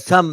some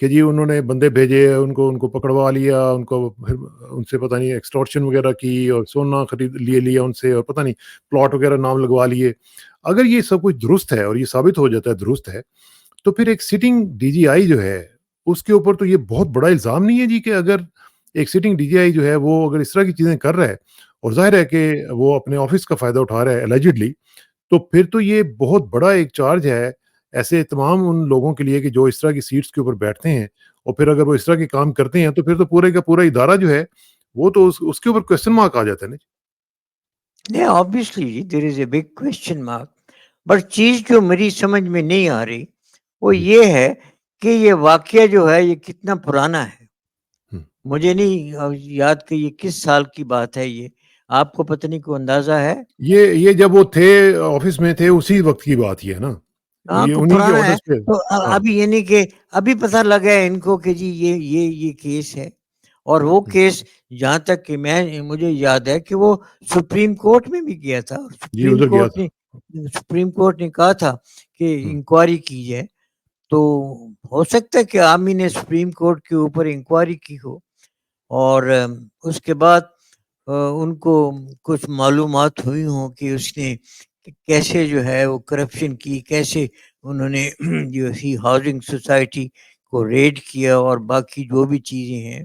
کہ جی انہوں نے بندے بھیجے، ان کو پکڑوا لیا، ان کو پھر ان سے پتہ نہیں ایکسٹورشن وغیرہ کی اور سونا خرید لیا ان سے، اور پتہ نہیں پلاٹ وغیرہ نام لگوا لیے. اگر یہ سب کچھ درست ہے اور یہ ثابت ہو جاتا ہے درست ہے، تو پھر ایک سٹنگ ڈی جی آئی جو ہے اس کے اوپر تو یہ بہت بڑا الزام نہیں ہے جی کہ اگر ایک سٹنگ ڈی جی آئی جو ہے وہ اگر اس طرح کی چیزیں کر رہا ہے اور ظاہر ہے کہ وہ اپنے آفس کا فائدہ اٹھا رہا ہے اللیجڈلی، تو پھر تو یہ بہت بڑا ایک چارج ہے ایسے تمام ان لوگوں کے لیے کہ جو اس طرح کی سیٹس کے اوپر بیٹھتے ہیں، اور پھر اگر وہ اس طرح کے کام کرتے ہیں تو پھر تو پورے کا پورا ادارہ جو ہے وہ تو اس کے اوپر کوشچن مارک آ جاتا ہے نا. Yeah, obviously there is a big question mark. But چیز جو میری سمجھ میں نہیں آ رہی وہ جی. یہ ہے کہ یہ واقعہ جو ہے یہ کتنا پرانا ہے. ہم. مجھے نہیں یاد کہ یہ کس سال کی بات ہے. یہ آپ کو پتہ نہیں کوئی اندازہ ہے؟ یہ جب وہ تھے آفس میں تھے اسی وقت کی بات یہ ہے نا، ہاں یہ تو انہی کے پرانا ہے. آرڈرز پہ. تو ہاں. ابھی یعنی کہ ابھی پتہ لگا ہے ان کو کہ جی یہ کیس ہے. اور وہ ہم. کیس جہاں تک کہ مجھے یاد ہے کہ وہ سپریم کورٹ میں بھی گیا تھا. جی ادھر گیا تھا. سپریم کورٹ نے کہا تھا کہ ہم. انکوائری کی جائے. تو ہو سکتا ہے کہ عامی نے سپریم کورٹ کے اوپر انکوائری کی ہو اور اس کے بعد ان کو کچھ معلومات ہوئی ہوں کہ اس نے کیسے جو ہے وہ کرپشن کی، کیسے انہوں نے جو ہی ہاؤسنگ سوسائٹی کو ریڈ کیا اور باقی جو بھی چیزیں ہیں.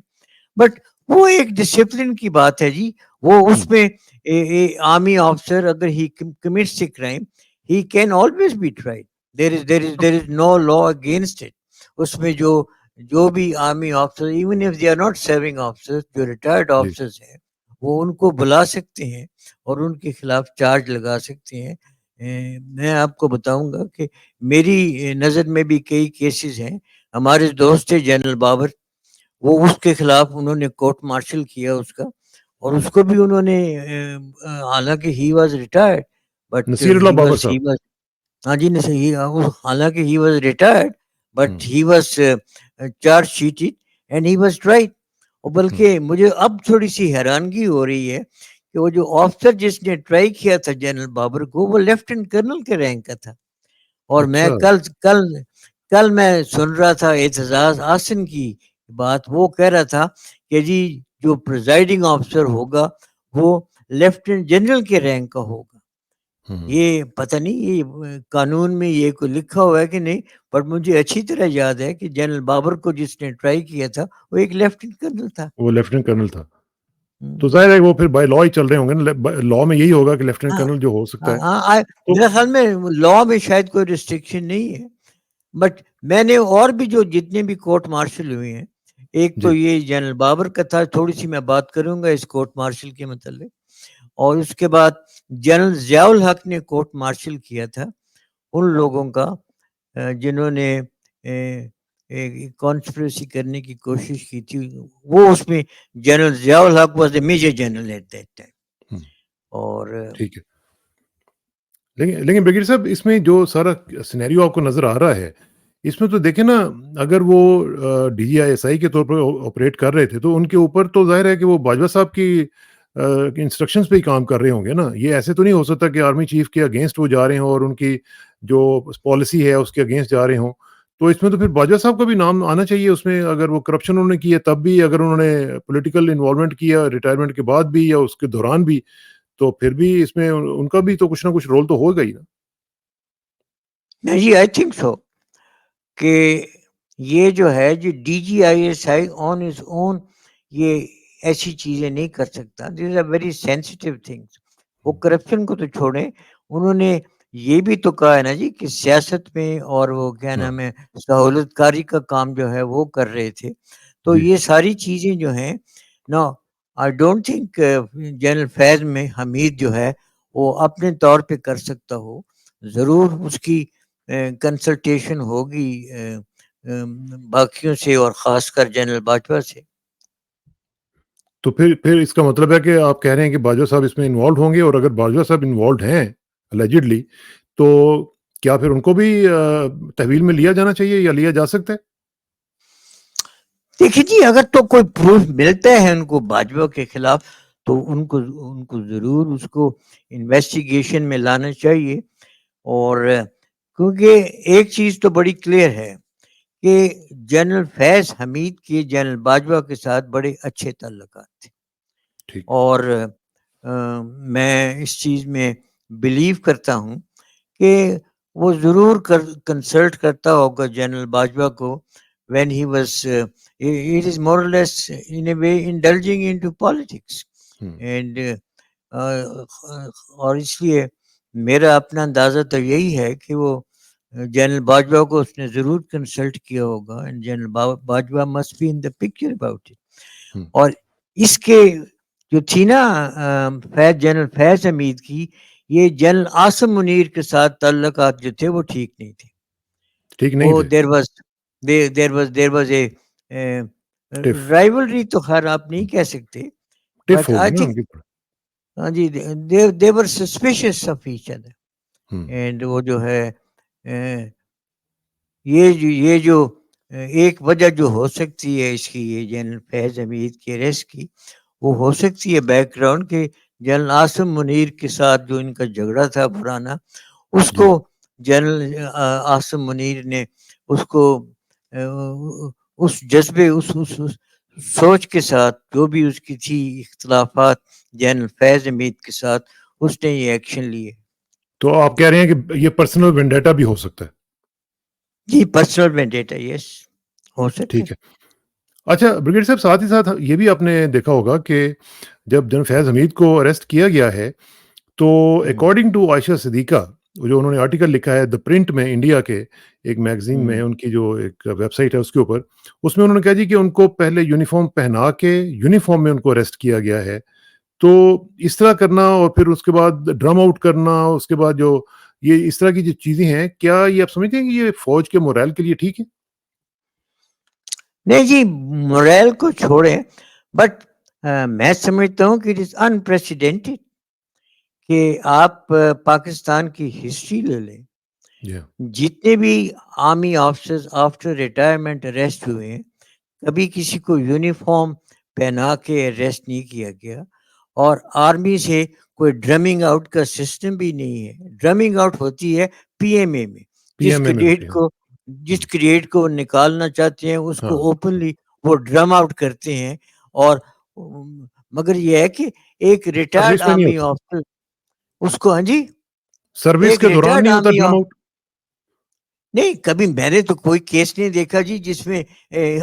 بٹ وہ ایک ڈسپلن کی بات ہے جی. وہ اس میں آرمی آفسر اگر he commits a crime he can always be tried. there is no law against it. اس میں جو بھی army officer even if they are not serving officers، جو ریٹائرڈ جی. آفسرز ہیں وہ ان کو بلا سکتے ہیں اور ان کے خلاف چارج لگا سکتے ہیں. میں آپ کو بتاؤں گا کہ میری نظر میں بھی کئی کیسز ہیں. ہمارے دوست تھے جنرل بابر، وہ اس کے خلاف انہوں نے کورٹ مارشل کیا اس کا، اور اس کو بھی انہوں نے حالانکہ he was retired but Naseerullah Babar صاحب. ہاں جی حالانکہ he was retired hmm. But he was charge sheeted and he was tried. اور ہم. بلکہ مجھے اب تھوڑی سی حیرانگی ہو رہی ہے کہ وہ جو آفسر جس نے ٹرائی کیا تھا جنرل بابر کو وہ لیفٹیننٹ کرنل کے رینک کا تھا. اور میں اچھا. کل میں سن رہا تھا اعتزاز آسن کی بات. وہ کہہ رہا تھا کہ جی جو پریزائڈنگ آفسر ہوگا وہ لیفٹیننٹ جنرل کے رینک کا ہوگا. ہم. یہ پتہ نہیں یہ قانون میں یہ کو لکھا ہوا ہے کہ نہیں، پر مجھے اچھی طرح یاد ہے کہ جنرل بابر کو جس نے ٹرائی کیا تھا وہ ایک لیفٹیننٹ کرنل تھا. وہ لیفٹیننٹ کرنل تھا. تو ظاہر ہے وہ پھر بائی لا ہی چل رہے ہوں گے نا. لا میں یہی ہوگا کہ لیفٹیننٹ کرنل جو ہو سکتا ہے. تو میرے خیال میں لا میں شاید کوئی ریسٹرکشن نہیں ہے. بٹ میں نے اور بھی جو جتنے بھی کورٹ مارشل ہوئے ہیں، ایک تو جی. یہ جنرل بابر کا تھا، تھوڑی سی میں بات کروں گا اس کورٹ مارشل کے متعلق. اور اس کے بعد جنرل ضیاء الحق نے کورٹ مارشل کیا تھا ان لوگوں کا جنہوں نے کانسپریسی کرنے کی کوشش کی تھی. وہ اس میں general Zia ul-Haq was a major general at that time. اور ٹھیک ہے. لیکن بریگیڈیئر صاحب اس میں جو سارا سینیریو آپ کو نظر آ رہا ہے، اس میں تو دیکھیں نا، اگر وہ D G I S I کے طور پر آپریٹ کر رہے تھے تو ان کے اوپر تو ظاہر ہے کہ وہ باجوہ صاحب کی انسٹرکشنز پہ ہی کام کر رہے ہوں گے نا. یہ ایسے تو نہیں ہو سکتا کہ آرمی چیف کے اگینسٹ وہ جا رہے ہوں اور ان کی جو پالیسی ہے اس کے اگینسٹ جا رہے ہوں. تو اس میں تو پھر باجوہ صاحب کا بھی نام آنا چاہیے اس میں. اگر وہ کرپشن انہوں نے کی ہے تب بھی، اگر انہوں نے پولیٹیکل انوالومنٹ کیا ریٹائرمنٹ کے بعد بھی یا اس کے دوران بھی، تو پھر بھی اس میں ان کا بھی تو کچھ نہ کچھ رول تو ہوگا ہی نا. جی آئی تھنک سو کہ یہ جو ہے جو D G I S I آن از اون یہ ایسی چیزیں نہیں کر سکتا. These are very sensitive things. وہ کرپشن کو تو چھوڑیں، انہوں نے یہ بھی تو کہا ہے نا جی کہ سیاست میں اور وہ کیا نام ہے سہولت کاری کا کام جو ہے وہ کر رہے تھے. تو جی. یہ ساری چیزیں جو ہیں نا، آئی ڈونٹ تھنک جنرل فیض میں حمید جو ہے وہ اپنے طور پہ کر سکتا ہو. ضرور اس کی کنسلٹیشن ہوگی باقیوں سے اور خاص کر جنرل باجوہ سے. تو پھر اس کا مطلب ہے کہ آپ کہہ رہے ہیں کہ باجوہ صاحب اس میں انوالوڈ ہوں گے، اور اگر باجوہ صاحب انوالوڈ ہیں اللیجڈلی، تو کیا پھر ان کو بھی تحویل میں لیا جانا چاہیے یا لیا جا سکتا ہے؟ دیکھیے جی اگر تو کوئی پروف ملتا ہے ان کو باجوہ کے خلاف تو ان کو ضرور اس کو انویسٹیگیشن میں لانا چاہیے. اور کیونکہ ایک چیز تو بڑی کلیئر ہے کہ جنرل فیض حمید کے جنرل باجوہ کے ساتھ بڑے اچھے تعلقات تھے، ٹھیک اور میں اس چیز میں بلیو کرتا ہوں کہ وہ ضرور کنسلٹ کرتا ہوگا جنرل باجوہ کو when he was it is more or less in a way indulging into politics and اور اس لیے میرا اپنا اندازہ تو یہی ہے کہ وہ جنرل باجوہ کو اس نے ضرور کنسلٹ کیا ہوگا and general Bajwa must be in the picture about it. اور اس کے جو تھی نا جنرل فیض حمید کی، یہ جنرل عاصم منیر کے ساتھ تعلقات جو تھے وہ ٹھیک نہیں تھے. ٹھیک نہیں تھے. there was a rivalry تو خیر آپ نہیں کہہ سکتے، ٹف but ہو I گئی نا think ہاں جی they were suspicious of each other. and وہ جو ہے یہ جو ایک وجہ جو ہو سکتی ہے اس کی، یہ جنرل فیض حمید کے ریسٹ کی، وہ ہو سکتی ہے بیک گراؤنڈ کے جنرل عاصم منیر کے ساتھ جو ان کا جھگڑا تھا پرانا، اس کو جنرل عاصم منیر نے اس کو اس جذبے اس سوچ کے ساتھ جو بھی اس کی تھی اختلافات جنرل فیض حمید کے ساتھ، اس نے یہ ایکشن لیے. تو آپ کہہ رہے ہیں کہ یہ پرسنل وینڈیٹا بھی ہو سکتا ہے؟ جی پرسنل وینڈیٹا یس ہو سکتا ہے. ٹھیک ہے. اچھا بریگیڈیئر صاحب، ساتھ ہی ساتھ یہ بھی آپ نے دیکھا ہوگا کہ جب جنرل فیض حمید کو اریسٹ کیا گیا ہے تو اکارڈنگ ٹو عائشہ صدیقہ، جو انہوں نے آرٹیکل لکھا ہے دا پرنٹ میں، انڈیا کے ایک میگزین میں، ان کی جو ایک ویب سائٹ ہے اس کے اوپر، اس میں انہوں نے کہا جی کہ ان کو پہلے یونیفارم پہنا کے یونیفارم میں ان کو اریسٹ کیا گیا ہے. تو اس طرح کرنا اور پھر اس کے بعد ڈرم آؤٹ کرنا، اس کے بعد جو یہ اس طرح کی جو چیزیں ہیں، کیا یہ آپ سمجھتے ہیں کہ یہ فوج کے مورائل کے لیے ٹھیک ہے؟ نہیں جی، موریل کو چھوڑیں، بٹ میں سمجھتا ہوں کہ اٹ از انپریسیڈنٹڈ کہ آپ پاکستان کی ہسٹری لے لیں، جتنے بھی army officers after retirement arrest ہوئے ہیں، کبھی کسی کو یونیفارم پہنا کے اریسٹ نہیں کیا گیا، اور آرمی سے کوئی ڈرمنگ آؤٹ کا سسٹم بھی نہیں ہے. ڈرمنگ آؤٹ ہوتی ہے پی ایم اے میں، جس کریٹ کو نکالنا چاہتے ہیں اس کو اوپنلی وہ ڈرم آؤٹ کرتے ہیں. اور مگر یہ ہے کہ ایک ریٹائرڈ آرمی آفیسر اس کو، ہاں جی، سروس کے دوران نہیں ہوتا ڈرم آؤٹ؟ نہیں، کبھی میں نے تو کوئی کیس نہیں دیکھا جی جس میں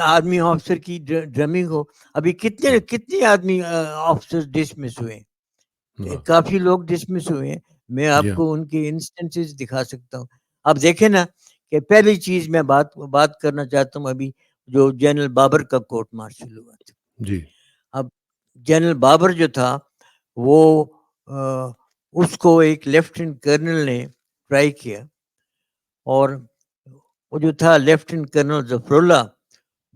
آرمی آفیسر کی ڈرمنگ ہو. ابھی کتنے آدمی آفیسر ڈسمس ہوئے ہیں، کافی لوگ ڈسمس ہوئے ہیں. میں آپ کو ان کے انسٹنسز دکھا سکتا ہوں. اب دیکھیں نا کہ پہلی چیز میں بات کرنا چاہتا ہوں ابھی جو جنرل بابر کا کورٹ مارشل ہوا تھا. جی. اب جنرل بابر جو تھا وہ اس کو ایک لیفٹیننٹ کرنل نے ٹرائی کیا، اور وہ جو تھا لیفٹیننٹ کرنل ظفر اللہ،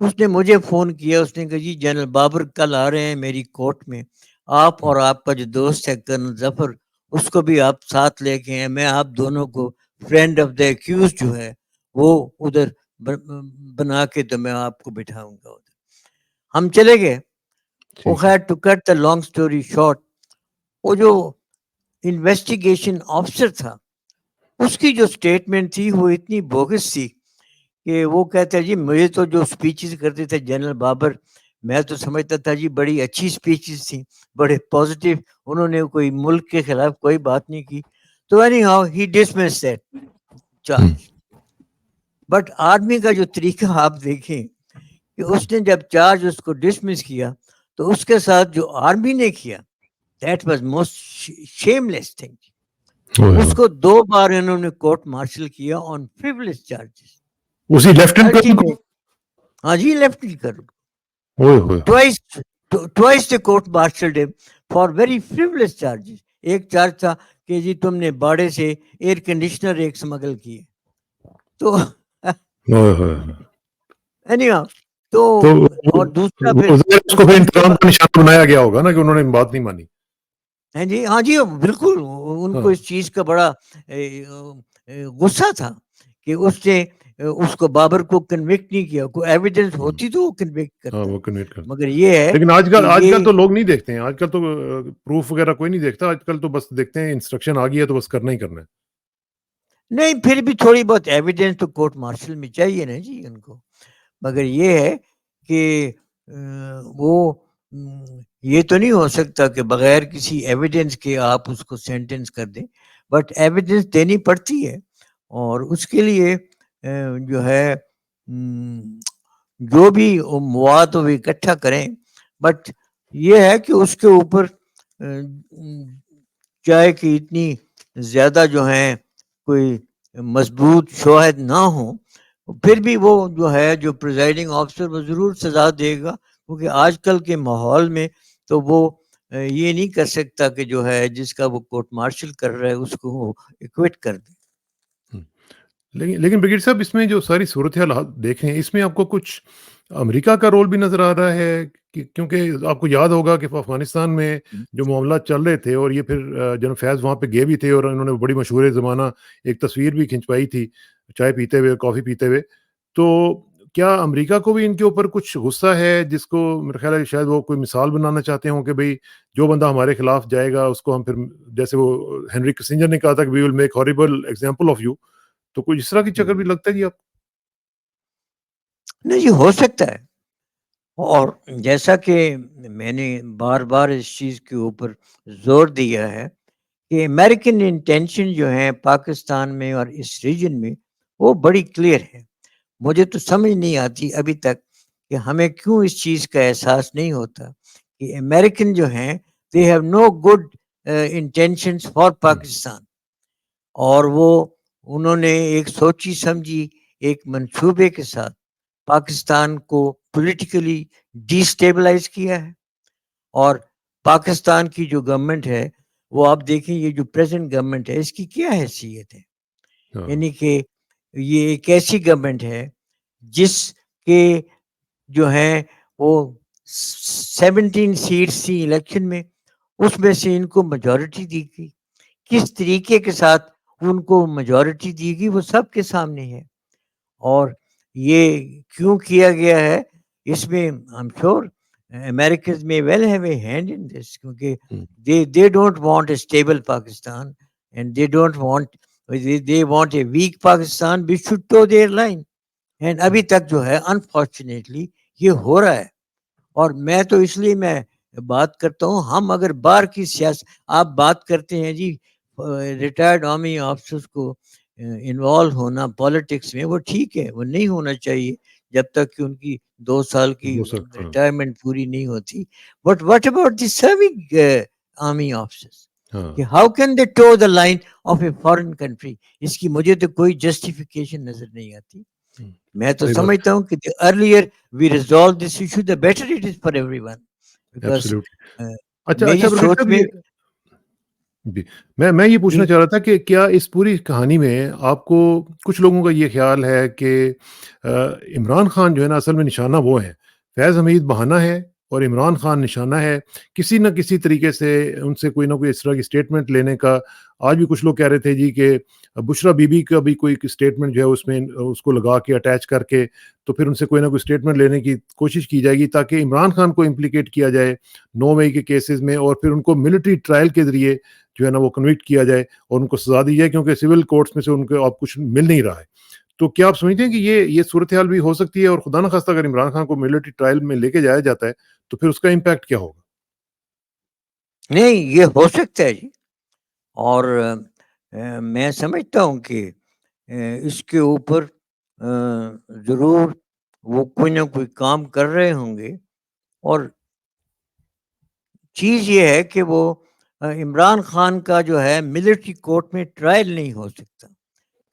اس نے مجھے فون کیا. اس نے کہا جی جنرل بابر کل آ رہے ہیں میری کورٹ میں، آپ اور آپ کا جو دوست ہے کرنل ظفر، اس کو بھی آپ ساتھ لے کے ہیں. میں آپ دونوں کو فرینڈ آف دا ایکیوز جو ہے وہ ادھر بنا کے تو میں آپ کو بٹھاؤں گا ادھر. ہم چلے گئے. وہ خیر to cut the long story short, وہ جو انویسٹیگیشن آفیسر تھا اس کی جو سٹیٹمنٹ تھی وہ اتنی بوگس تھی کہ وہ کہتا ہے جی مجھے تو جو سپیچز کرتے تھے جنرل بابر، میں تو سمجھتا تھا جی بڑی اچھی سپیچز تھیں، بڑے پازیٹیو، انہوں نے کوئی ملک کے خلاف کوئی بات نہیں کی. تو any how he dismiss that charge. But army کا جو طریقہ آپ دیکھیں کہ اس نے جب چارج اس کو ڈسمس کیا تو اس کے ساتھ جو آرمی نے کیا دیٹ واز موسٹ شیملیس تھنگ. اس کو 2 بار انہوں نے کورٹ مارشل کیا آن فریولس چارجز. اسی لیفٹیننٹ کو؟ ہاں جی، lieutenant colonel twice the court martialed hmm for very frivolous charges. ایک چارج تھا کہ جی تم نے باڑے سے ایئر کنڈیشنر ایک سمگل کیے. تو تو اور دوسرا پھر اس کو انتقام کا نشانہ بنایا گیا ہوگا نا کہ انہوں نے بات نہیں مانی. ہاں جی بالکل. ان کو اس چیز کا بڑا غصہ تھا کہ اس نے اس کو بابر کو کنوکٹ نہیں کیا. کوئی ایویڈنس ہوتی تو وہ کنوکٹ کرتا. مگر یہ ہے لیکن آج کل تو لوگ نہیں دیکھتے ہیں، آج کل تو پروف وغیرہ کوئی نہیں دیکھتا. آج کل تو بس دیکھتے ہیں انسٹرکشن آ گئی ہے تو بس کرنا ہی کرنا ہے. نہیں پھر بھی تھوڑی بہت ایویڈنس تو کورٹ مارشل میں چاہیے نا جی ان کو، مگر یہ ہے کہ وہ یہ تو نہیں ہو سکتا کہ بغیر کسی ایویڈنس کے آپ اس کو سینٹینس کر دیں، بٹ ایویڈنس دینی پڑتی ہے، اور اس کے لیے جو ہے جو بھی مواد وہ اکٹھا کریں، بٹ یہ ہے کہ اس کے اوپر چاہے کہ اتنی زیادہ جو ہیں کوئی مضبوط شواہد نہ ہوں، پھر بھی وہ جو ہے جو پریزائڈنگ آفیسر وہ ضرور سزا دے گا، کیونکہ آج کل کے ماحول میں تو وہ یہ نہیں کر سکتا کہ جو ہے جس کا وہ کورٹ مارشل کر رہا ہے اس کو وہ ایکوٹ کر دے۔ لیکن بریگیڈ صاحب اس میں جو ساری صورتحال دیکھیں اس میں آپ کو کچھ امریکہ کا رول بھی نظر آ رہا ہے کیونکہ آپ کو یاد ہوگا کہ افغانستان میں جو معاملات چل رہے تھے اور یہ پھر جنرل فیض وہاں پہ گئے بھی تھے اور انہوں نے بڑی مشہور زمانہ ایک تصویر بھی کھنچوائی تھی چائے پیتے ہوئے کافی پیتے ہوئے، تو کیا امریکہ کو بھی ان کے اوپر کچھ غصہ ہے جس کو میرا خیال ہے شاید وہ کوئی مثال بنانا چاہتے ہوں کہ بھئی جو بندہ ہمارے خلاف جائے گا اس کو ہم پھر جیسے وہ ہنری کسنجر نے کہا تھا کہ we will make horrible example of you, تو کوئی اس طرح کی چکر بھی لگتا ہے جی آپ؟ نہیں جی ہو سکتا ہے، اور جیسا کہ میں نے بار بار اس چیز کے اوپر زور دیا ہے کہ امریکن انٹینشن جو ہیں پاکستان میں اور اس ریجن میں وہ بڑی کلیئر ہے۔ مجھے تو سمجھ نہیں آتی ابھی تک کہ ہمیں کیوں اس چیز کا احساس نہیں ہوتا کہ امریکن جو ہیں they have no good intentions for Pakistan, اور وہ انہوں نے ایک سوچی سمجھی ایک منصوبے کے ساتھ پاکستان کو پولیٹیکلی ڈیسٹیبلائز کیا ہے، اور پاکستان کی جو گورنمنٹ ہے وہ آپ دیکھیں یہ جو پریزنٹ گورنمنٹ ہے اس کی کیا حیثیت ہے، یعنی کہ یہ ایک ایسی گورنمنٹ ہے جس کے جو ہیں وہ 17 سیٹس تھی الیکشن میں، اس میں سے ان کو میجورٹی دی گئی، کس طریقے کے ساتھ ان کو میجورٹی دی گئی وہ سب کے سامنے ہے، اور یہ کیوں کیا گیا ہے اس میں I'm sure Americans may well have a hand in this، کیونکہ they don't want a stable Pakistan and they don't want they want a weak Pakistan which should toe their line، and ابھی تک جو ہے unfortunately یہ ہو رہا ہے، اور میں تو اس لیے میں بات کرتا ہوں ہم اگر باہر کی سیاست آپ بات کرتے ہیں جی ریٹائرڈ آرمی آفیسرز کو انوالو ہونا پالیٹکس میں، وہ ٹھیک ہے وہ نہیں ہونا چاہیے جب تک کہ ان کی 2 سال کی ریٹائرمنٹ پوری نہیں ہوتی، but what about the serving army officers, how can they toe the line of a foreign country, اس کی مجھے تو کوئی جسٹیفیکیشن نظر نہیں آتی۔ میں تو سمجھتا ہوں کہ earlier we resolve this issue the better it is for everyone, because میری سوچ میں میں یہ پوچھنا چاہ رہا تھا کہ کیا اس پوری کہانی میں آپ کو کچھ لوگوں کا یہ خیال ہے کہ عمران خان جو ہے نا اصل میں نشانہ وہ ہے، فیض حمید بہانہ ہے اور عمران خان نشانہ ہے، کسی نہ کسی طریقے سے ان سے کوئی نہ کوئی اس طرح کی اسٹیٹمنٹ لینے کا؟ آج بھی کچھ لوگ کہہ رہے تھے جی کہ بشرا بی بی کا بھی کوئی اسٹیٹمنٹ جو ہے اس میں اس کو لگا کے اٹیچ کر کے تو پھر ان سے کوئی نہ کوئی اسٹیٹمنٹ لینے کی کوشش کی جائے گی تاکہ عمران خان کو امپلیکیٹ کیا جائے 9 مئی کے کیسز میں، اور پھر ان کو ملٹری ٹرائل کے ذریعے جو ہے نا وہ کنوکٹ کیا جائے اور ان کو سزا دی جائے، کیونکہ سول کورٹس میں سے ان کو اب کچھ مل نہیں رہا ہے۔ تو کیا آپ سمجھتے ہیں کہ یہ صورتحال بھی ہو سکتی ہے، اور خدا نہ خواستہ اگر عمران خان کو ملٹری ٹرائل میں لے کے جایا جاتا ہے تو پھر اس کا امپیکٹ کیا ہوگا؟ نہیں یہ ہو سکتا ہے جی، اور میں سمجھتا ہوں کہ اس کے اوپر ضرور وہ کوئی نہ کوئی کام کر رہے ہوں گے، اور چیز یہ ہے کہ وہ عمران خان کا جو ہے ملٹری کورٹ میں ٹرائل نہیں ہو سکتا،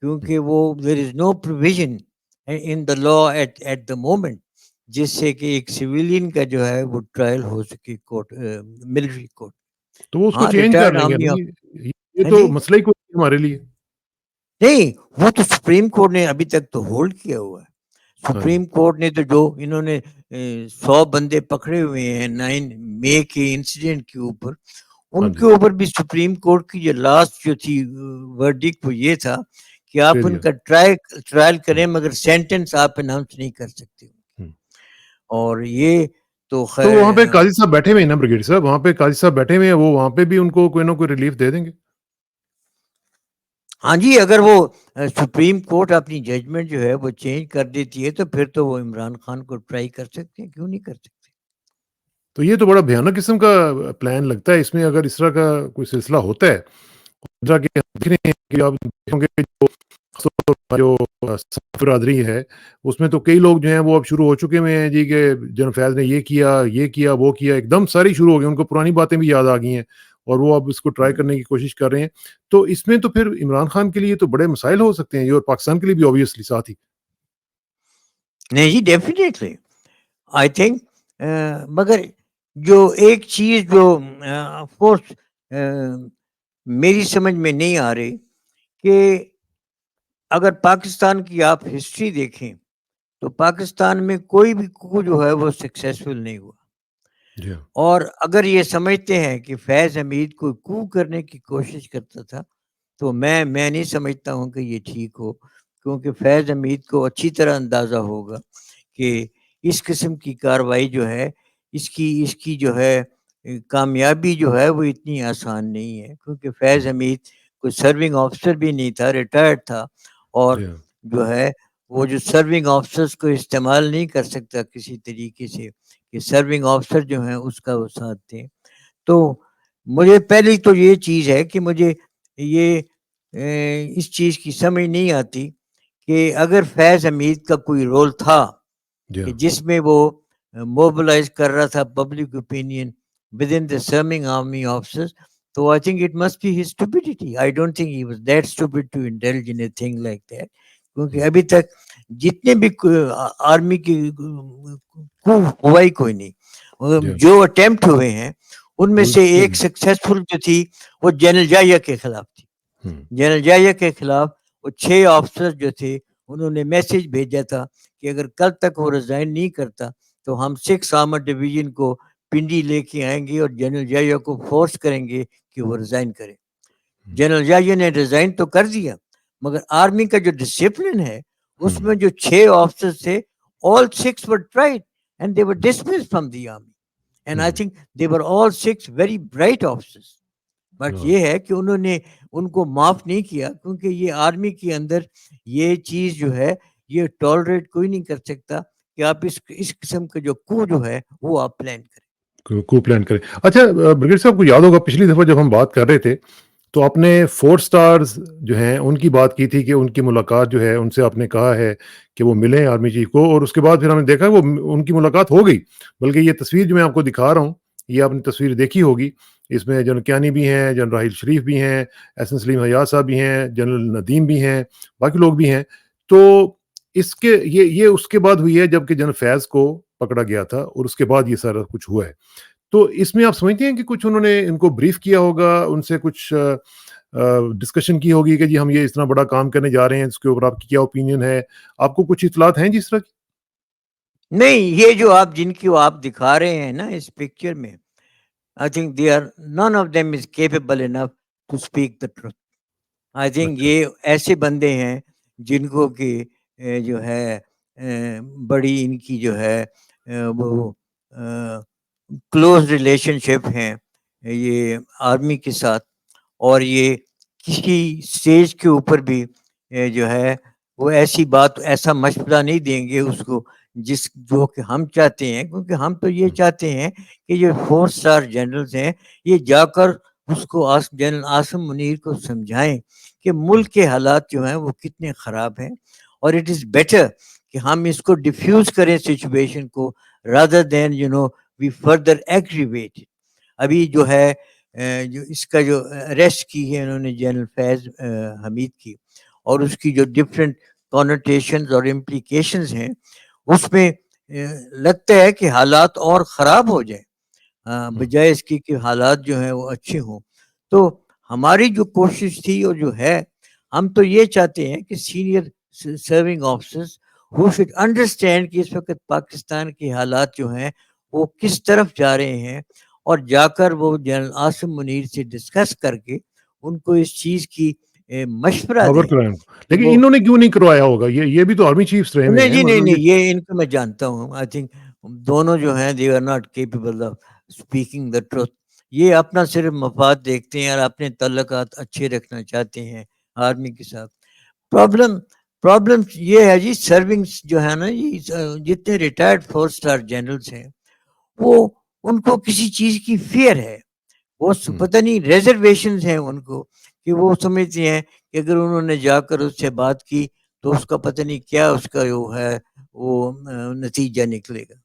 کیونکہ وہ there is no provision in the law at the moment جس سے کہ ایک سویلین کا جو ہے وہ ٹرائل ہو سکے کورٹ ملٹری کورٹ۔ تو وہ اس کو ہاں چینج کر ریٹائرڈ لیں گے آرمی نا جی، یہ تو مسئلہ ہی کوئی ہمارے لیے نہیں، وہ تو سپریم کورٹ نے ابھی تک تو ہولڈ کیا ہوا ہے، سپریم کورٹ نے تو جو انہوں نے 100 بندے پکڑے ہوئے ہیں 9 مئی کے انسیڈنٹ کے اوپر، ان کے اوپر بھی سپریم کورٹ کی جو لاسٹ جو تھی ورڈکٹ وہ یہ تھا کہ آپ ان کا ٹرائل کریں مگر سینٹنس آپ اناؤنس نہیں کر سکتے، اور یہ تو خیر وہاں پہ قاضی صاحب بیٹھے ہوئے ہیں نا بریگیڈ صاحب، وہاں پہ قاضی صاحب بیٹھے ہوئے ہیں، وہ وہاں پہ بھی ان کو کوئی نہ کوئی ریلیف دے دیں گے؟ ہاں جی، اگر وہ سپریم کورٹ اپنی ججمنٹ جو ہے وہ چینج کر دیتی ہے تو پھر تو وہ عمران خان کو ٹرائی کر سکتے ہیں، کیوں نہیں کر سکتے؟ تو یہ تو بڑا بھیانک قسم کا پلان لگتا ہے، اس میں اگر اس طرح کا کوئی سلسلہ ہوتا ہے، اس طرح کے ہم دیکھ رہے ہیں کہ آپ دیکھیں گے جو خاص طور پر جو صحافی برادری ہے، اس میں تو کئی لوگ جو ہیں وہ اب شروع ہو چکے ہوئے ہیں جی کہ جنرل فیض نے یہ کیا وہ کیا، ایک دم ساری شروع ہو گئی، ان کو پرانی باتیں بھی یاد آ گئی ہیں اور وہ اب اس کو ٹرائی کرنے کی کوشش کر رہے ہیں. تو اس میں تو پھر عمران خان کے لیے تو بڑے مسائل ہو سکتے ہیں یہ، اور پاکستان کے لیے بھی آبویسلی ساتھ ہی. نہیں جی، ڈیفینیٹلی آئی تھنک، مگر جو ایک چیز جو آف کورس میری سمجھ میں نہیں آ رہی کہ اگر پاکستان کی آپ ہسٹری دیکھیں تو پاکستان میں کوئی بھی کو جو ہے وہ سکسیسفل نہیں ہوا. جی ہاں. اور اگر یہ سمجھتے ہیں کہ فیض حمید کو کو کرنے کی کوشش کرتا تھا تو میں نہیں سمجھتا ہوں کہ یہ ٹھیک ہو، کیونکہ فیض حمید کو اچھی طرح اندازہ ہوگا کہ اس قسم کی کارروائی جو ہے اس کی جو ہے کامیابی جو ہے وہ اتنی آسان نہیں ہے، کیونکہ فیض حمید کوئی سرونگ آفیسر بھی نہیں تھا، ریٹائرڈ تھا، اور جی ہاں. جو ہے وہ جو سرونگ آفیسرس کو استعمال نہیں کر سکتا کسی طریقے سے کہ سرونگ آفیسر جو ہیں اس کا وہ ساتھ دیں. تو مجھے پہلی تو یہ چیز ہے کہ مجھے یہ اس چیز کی سمجھ نہیں آتی کہ اگر فیض حمید کا کوئی رول تھا جی کہ ہاں. جس میں وہ موبلائز کر رہا تھا public opinion with in the serving army officers, تو I think it must be his stupidity. I don't think he was that stupid to indulge in a thing like that. کیونکہ ابھی تک جتنے بھی آرمی کی ہوا ہی کوئی نہیں، جی ہاں. جو اٹیمپٹ ہوئے ہیں ان میں وہ سے ایک سکسیسفل جو تھی وہ جنرل جائیہ کے خلاف تھی. جنرل جائیہ کے خلاف وہ 6 آفیسر جو تھے انہوں نے میسج بھیجا تھا کہ اگر کل تک وہ ریزائن نہیں کرتا تو ہم 6 آرمر ڈویژن کو پنڈی لے کے آئیں گے اور جنرل جائیہ کو فورس کریں گے کہ وہ ریزائن کرے. جنرل جائیہ نے ریزائن تو کر دیا، مگر آرمی کا جو ڈسپلن ہے اس میں جو 6 آفیسر تھے all 6 were tried and they were dismissed from the army, and I think they were all 6 very bright officers. But یہ ہے کہ انہوں نے ان کو معاف نہیں کیا، کیونکہ یہ آرمی کے اندر یہ چیز جو ہے یہ ٹالریٹ کوئی نہیں کر سکتا کہ آپ اس قسم کا جو کو جو ہے وہ آپ پلان کریں. کو پلان کریں. اچھا برگیڈیئر صاحب کو یاد ہوگا پچھلی دفعہ جب ہم بات کر رہے تھے تو آپ نے 4 سٹارز جو ہیں ان کی بات کی تھی کہ ان کی ملاقات جو ہے ان سے آپ نے کہا ہے کہ وہ ملیں آرمی چیف کو، اور اس کے بعد پھر ہم نے دیکھا وہ ان کی ملاقات ہو گئی. بلکہ یہ تصویر جو میں آپ کو دکھا رہا ہوں یہ آپ نے تصویر دیکھی ہوگی، اس میں جنرل کیانی بھی ہیں، جنرل راحیل شریف بھی ہیں، احسن سلیم حیات صاحب بھی ہیں، جنرل ندیم بھی ہیں، باقی لوگ بھی ہیں. تو اس کے یہ اس کے بعد ہوئی ہے جب کہ جنرل فیض کو پکڑا گیا تھا، اور اس کے بعد یہ سارا کچھ ہوا ہے. تو اس میں آپ سمجھتے ہیں کہ کچھ انہوں نے ان کو بریف کیا ہوگا، ان سے کچھ ڈسکشن کی ہوگی کہ جی ہم یہ اتنا بڑا کام کرنے جا رہے ہیں، اس کے اوپر آپ کی کیا اوپینین ہے؟ آپ کو کچھ اطلاعات ہیں جس طرح کی؟ نہیں، یہ جو آپ جن کی آپ دکھا رہے ہیں نا اس پکچر میں، I think they are none of them is capable enough to speak the truth. I think اچھا. یہ ایسے بندے ہیں جن کو کہ جو ہے بڑی ان کی جو ہے وہ کلوز ریلیشن شپ ہیں یہ آرمی کے ساتھ، اور یہ کسی اسٹیج کے اوپر بھی جو ہے وہ ایسی بات ایسا مشورہ نہیں دیں گے اس کو جو کہ ہم چاہتے ہیں، کیونکہ ہم تو یہ چاہتے ہیں کہ جو 4 سٹار جنرلز ہیں یہ جا کر اس کو جنرل عاصم منیر کو سمجھائیں کہ ملک کے حالات جو ہیں وہ کتنے خراب ہیں، اور اٹ از بیٹر کہ ہم اس کو ڈیفیوز کریں سچویشن کو rather than we further aggravate it. ابھی جو ہے جو اس کا جو اریسٹ کی ہے انہوں نے جنرل فیض حمید کی، اور اس کی جو ڈفرینٹ کونوٹیشنز اور امپلیکیشنز ہیں اس میں لگتا ہے کہ حالات اور خراب ہو جائیں بجائے اس کی کہ حالات جو ہیں وہ اچھے ہوں. تو ہماری جو کوشش تھی اور جو ہے ہم تو یہ چاہتے ہیں کہ senior serving officers who should understand کہ اس وقت پاکستان کے حالات جو ہیں وہ کس طرف جا رہے ہیں، اور جا کر وہ جنرل عاصم منیر سے ڈسکس کر کے ان کو اس چیز کی مشورہ خبر دیں کرائیں. کہ لیکن وہ انہوں نے کیوں نہیں کروایا ہوگا؟ یہ بھی تو آرمی چیفز رہے ہوئے نہیں ہیں، جی نہیں مطلب نہیں، یہ یہ ان کو میں جانتا ہوں. آئی تھنک دونوں جو ہیں they are not capable of speaking the truth. یہ اپنا صرف مفاد دیکھتے ہیں اور اپنے تعلقات اچھے رکھنا چاہتے ہیں آرمی کے ساتھ. پرابلم یہ ہے جی سرونگس جو ہے نا جی جتنے ریٹائرڈ 4 اسٹار جنرلس ہیں وہ ان کو کسی چیز کی فیئر ہے. وہ پتہ نہیں ریزرویشنز ہیں ان کو کہ وہ سمجھتے ہیں کہ اگر انہوں نے جا کر اس سے بات کی تو اس کا پتہ نہیں کیا اس کا جو ہے وہ نتیجہ نکلے گا.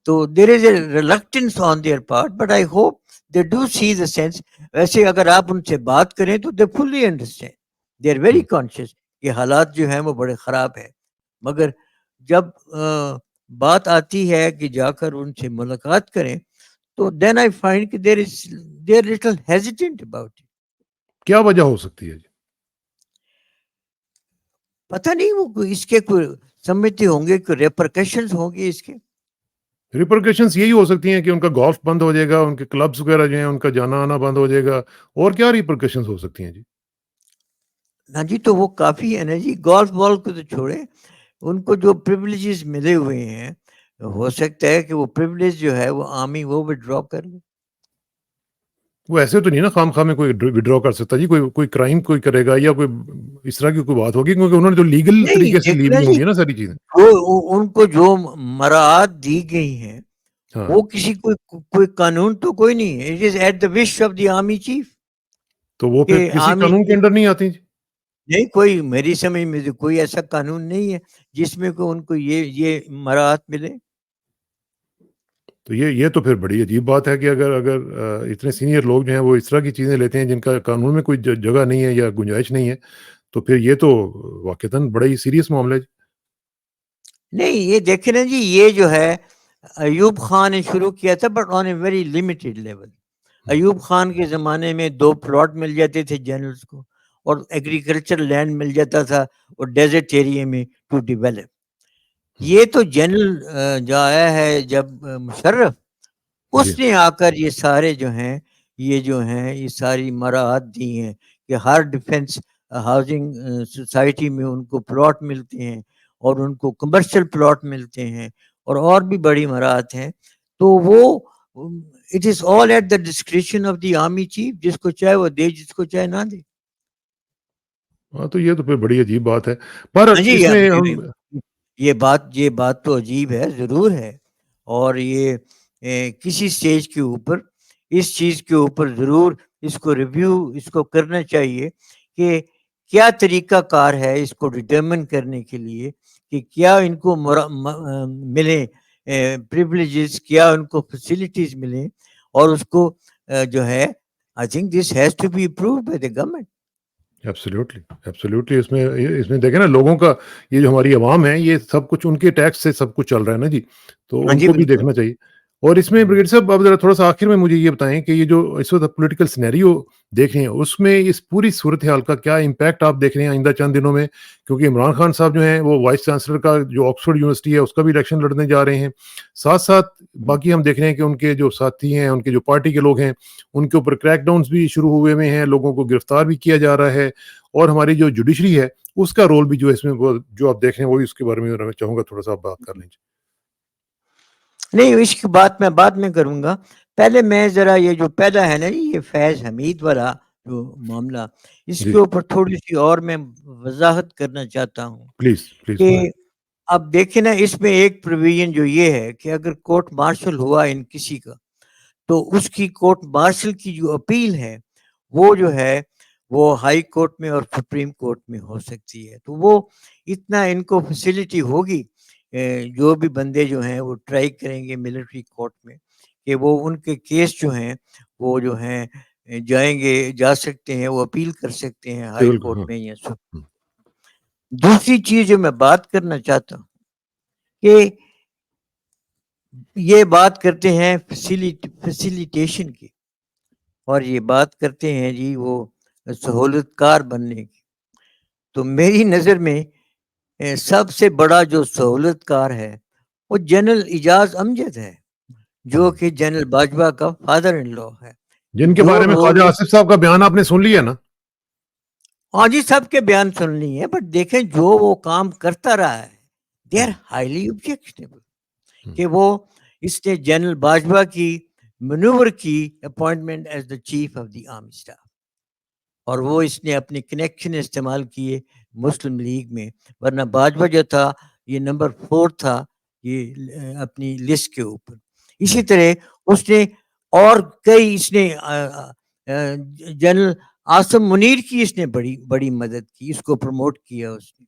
تو there is a reluctance on their part but I hope they do see the sense. ویسے اگر آپ ان سے بات کریں تو they fully understand, they are very conscious کہ حالات جو ہیں وہ بڑے خراب ہیں. مگر جب بات آتی ہے کہ جا کر ان سے ملاقات کریں تو دین آئی فائنڈ کہ دیر لٹل ہیزیٹنٹ اباؤٹ اٹ. کیا وجہ ہو سکتی ہے جی؟ پتہ نہیں وہ اس کے کوئی سمجھتے ہوں گے کہ ریپرکشنز ہوں گے اس کے. ریپرکشنز یہی ہو سکتی ہیں کہ ان کا گولف بند ہو جائے گا, ان کے کلبز وغیرہ جو ہیں ان کا جانا آنا بند ہو جائے گا, اور کیا ریپرکشنز ہو سکتی ہیں جی؟ ہاں جی تو وہ کافی ہے نا جی, گولف بال کو تو چھوڑیں, ان کو جو پریولیجز ملے ہوئے ہیں ہو سکتا ہے کہ وہ پریولیج جو ہے وہ آرمی وہ وڈرا کر لے. وہ ایسے تو نہیں نا خام خواہ میں کوئی وڈرا کر سکتا جی, کوئی کرائم کوئی کرے گا یا کوئی اس طرح کی کوئی بات ہوگی, کیونکہ انہوں نے جو لیگل نہیں طریقے سے لی دیکھنا ہوئی جی ہوں گی نا ساری چیزیں. ان کو جو مراعات دی گئی ہیں ہاں, وہ کسی کوئی قانون تو کوئی نہیں ہے. It is at the wish of the army chief تو وہ کہ پھر کسی آرمی قانون کے اندر نہیں آتی جی؟ نہیں, کوئی میری سمجھ میں تو کوئی ایسا قانون نہیں ہے جس میں کو ان کو یہ مراعات ملے. تو یہ تو پھر بڑی عجیب بات ہے کہ اگر اتنے سینئر لوگ جو ہیں وہ اس طرح کی چیزیں لیتے ہیں جن کا قانون میں کوئی جگہ نہیں ہے یا گنجائش نہیں ہے, تو پھر یہ تو واقعتاً بڑا ہی سیریس معاملہ ہے جی. نہیں یہ دیکھیں نا جی, یہ جو ہے ایوب خان نے شروع کیا تھا but on a very limited level. Ayub Khan کے زمانے میں 2 پلاٹ مل جاتے تھے جنرلز کو اور ایگریکلچر لینڈ مل جاتا تھا اور ڈیزرٹ ایریا میں ٹو ڈیولپ. یہ تو جنرل جو آیا ہے جب مشرف, جی اس نے آ کر یہ سارے جو ہیں یہ ساری مراعات دی ہیں کہ ہر ڈیفنس ہاؤسنگ سوسائٹی میں ان کو پلاٹ ملتے ہیں اور ان کو کمرشل پلاٹ ملتے ہیں اور بھی بڑی مراعات ہیں. تو وہ it is all at the discretion of the army chief, جس کو چاہے وہ دے جس کو چاہے نہ دے. ہاں, تو یہ تو پھر بڑی عجیب بات ہے. پر ہاں جی, اس میں ہم یہ بات تو عجیب ہے, ضرور ہے. اور یہ کسی سٹیج کے اوپر اس چیز کے اوپر ضرور اس کو ریویو اس کو کرنا چاہیے کہ کیا طریقہ کار ہے اس کو ڈٹرمن کرنے کے لیے کہ کیا ان کو ملے پریولیجز, کیا ان کو فیسلٹیز ملیں, اور اس کو جو ہے I think this has to be approved by the government. Absolutely اس میں دیکھیں نا, لوگوں کا یہ جو ہماری عوام ہے یہ سب کچھ ان کے ٹیکس سے سب کچھ چل رہا ہے نا جی, تو ہاں ان جی کو بھی بالکل. دیکھنا چاہیے. اور اس میں بریگیڈ صاحب اب ذرا تھوڑا سا آخر میں مجھے یہ بتائیں کہ یہ جو اس وقت پولیٹیکل سینیریو دیکھ رہے ہیں اس میں اس پوری صورتحال کا کیا امپیکٹ آپ دیکھ رہے ہیں آئندہ چند دنوں میں, کیونکہ عمران خان صاحب جو ہیں وہ وائس چانسلر کا جو آکسفورڈ یونیورسٹی ہے اس کا بھی الیکشن لڑنے جا رہے ہیں, ساتھ ساتھ باقی ہم دیکھ رہے ہیں کہ ان کے جو ساتھی ہیں ان کے جو پارٹی کے لوگ ہیں ان کے اوپر کریک ڈاؤنز بھی شروع ہوئے ہیں, لوگوں کو گرفتار بھی کیا جا رہا ہے, اور ہماری جو جوڈیشری ہے اس کا رول بھی جو اس میں جو آپ دیکھ رہے ہیں وہ اس کے بارے میں میں چاہوں گا تھوڑا سا آپ بات کر لیں. نہیں, اس کی بات میں بعد میں کروں گا. پہلے میں ذرا یہ جو پیدا ہے نا یہ فیض حمید والا جو معاملہ, اس جی کے اوپر تھوڑی سی اور میں وضاحت کرنا چاہتا ہوں پلیز کہ فرمائیں. اب دیکھیں نا اس میں ایک پروویژن جو یہ ہے کہ اگر کورٹ مارشل ہوا ان کسی کا تو اس کی کورٹ مارشل کی جو اپیل ہے وہ جو ہے وہ ہائی کورٹ میں اور سپریم کورٹ میں ہو سکتی ہے. تو وہ اتنا ان کو فیسلٹی ہوگی جو بھی بندے جو ہیں وہ ٹرائی کریں گے ملٹری کورٹ میں کہ وہ ان کے کیس جو ہیں وہ جو ہیں جا سکتے ہیں, وہ اپیل کر سکتے ہیں ہائی بالکل کورٹ ہاں. میں یا دوسری چیز جو میں بات کرنا چاہتا ہوں کہ یہ بات کرتے ہیں فیسیلیٹیشن کی اور یہ بات کرتے ہیں جی وہ سہولت کار بننے کی. تو میری نظر میں سب سے بڑا جو سہولت کار ہے وہ جنرل اعجاز امجد ہے, جو کہ جنرل باجوہ کا فادر ان لا ہے. جن کے جو بارے میں رول خواجہ آصف صاحب کا بیان آپ نے سن لیا نا. ہاں جی سب کے بیان سن لی ہے, بٹ دیکھیں جو وہ کام کرتا رہا ہے دے آر ہائیلی آبجیکشنیبل کہ وہ اس نے جنرل باجوہ کی مینوور کی appointment as the chief of the army staff. اور وہ اس نے اپنے کنیکشن استعمال کیے مسلم لیگ میں، ورنہ باجوہ جو تھا یہ نمبر 4 تھا یہ اپنی لسٹ کے اوپر. اسی طرح اس نے اور کئی اس نے جنرل عاصم منیر کی اس نے بڑی مدد کی، اس کو پروموٹ کیا اس نے.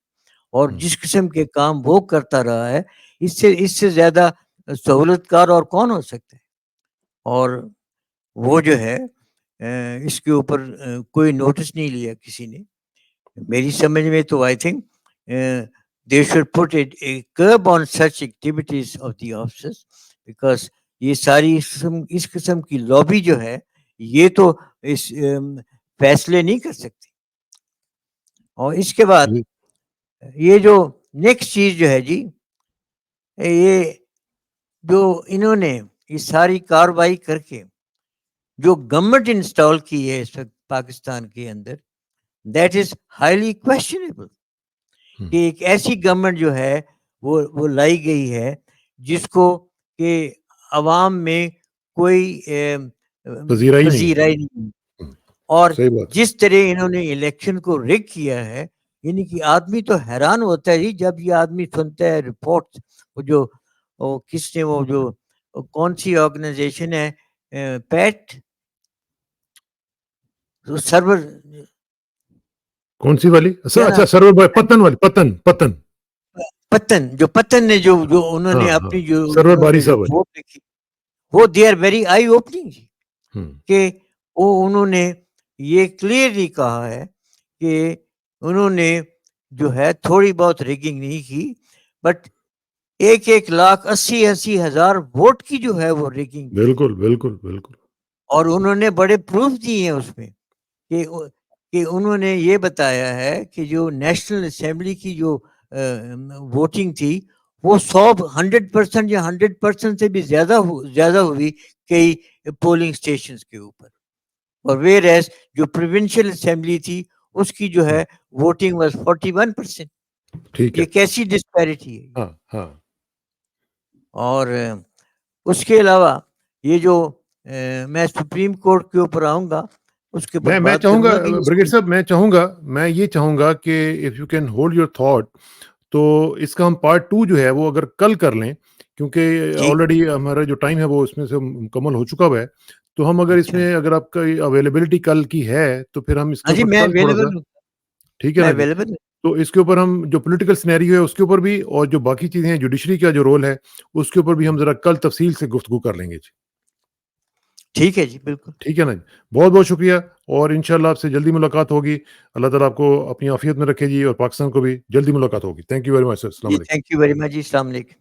اور جس قسم کے کام وہ کرتا رہا ہے اس سے زیادہ سہولت کار اور کون ہو سکتا ہے. اور وہ جو ہے اس کے اوپر کوئی نوٹس نہیں لیا کسی نے. میری سمجھ میں تو I think they should put a curb on such activities of the officers, because یہ ساری اس قسم کی لابی جو ہے یہ تو اس فیصلے نہیں کر سکتی. اور اس کے بعد یہ جو نیکسٹ چیز جو ہے جی، یہ جو انہوں نے یہ ساری کاروائی کر کے جو گورنمنٹ انسٹال کی ہے اس وقت پاکستان کے اندر، دیٹ از ہائیلی کویسچنیبل. کہ ایک ایسی گورنمنٹ جو ہے وہ لائی گئی ہے جس کو کہ عوام میں کوئی پذیرائی نہیں. اور جس طرح انہوں نے الیکشن کو ریگ کیا ہے، یعنی کہ آدمی تو حیران ہوتا ہے جی جب یہ آدمی سنتا ہے رپورٹ. وہ جو کس نے وہ جو کون سی آرگنائزیشن ہے پیٹ سرور، کون سی والی؟ اچھا سرور پتن نے جو انہوں نے اپنی جو سرور باری صاحب لکھی وہ they are very eye opening, کہ وہ انہوں نے یہ کلیئرلی کہا ہے کہ انہوں نے جو ہے تھوڑی بہت ریگنگ نہیں کی، بٹ 1,80,000 ووٹ کی جو ہے وہ ریگنگ. بالکل. اور انہوں نے بڑے پروف دیے ہیں اس میں کہ انہوں نے یہ بتایا ہے کہ جو نیشنل اسمبلی کی جو ووٹنگ تھی وہ 100% یا 100% سے بھی زیادہ ہوئی کئی پولنگ اسٹیشنز کے اوپر. اور ویئر ایز جو پروونشل اسمبلی تھی اس کی جو ہے ووٹنگ واز 41%. یہ کیسی ڈسپیرٹی ہے. اور اس کے علاوہ یہ جو میں سپریم کورٹ کے اوپر آؤں گا اس کے بعد میں چاہوں گا بریگیڈ صاحب، میں یہ چاہوں گا کہ if you can hold your thought, تو اس کا ہم پارٹ 2 جو ہے وہ اگر کل کر لیں، کیونکہ آلریڈی ہمارا جو ٹائم ہے وہ اس میں سے مکمل ہو چکا ہوا ہے. تو ہم اگر اس میں اگر آپ کا اویلیبلٹی کل کی ہے تو پھر ہم اس کے اوپر کل تھوڑا سا، ٹھیک ہے نا، تو اس کے اوپر ہم جو پولیٹیکل سینیریو ہے اس کے اوپر بھی، اور جو باقی چیزیں ہیں جوڈیشری کا جو رول ہے اس کے اوپر بھی ہم ذرا کل تفصیل سے گفتگو کر لیں گے جی. ٹھیک ہے جی، بالکل ٹھیک ہے نا جی. بہت بہت شکریہ، اور انشاءاللہ آپ سے جلدی ملاقات ہوگی. اللہ تعالیٰ آپ کو اپنی عافیت میں رکھے جی، اور پاکستان کو بھی جلدی ملاقات ہوگی. Thank you very much. السلام علیکم. تھینک یو ویری مچ جی. السلام علیکم.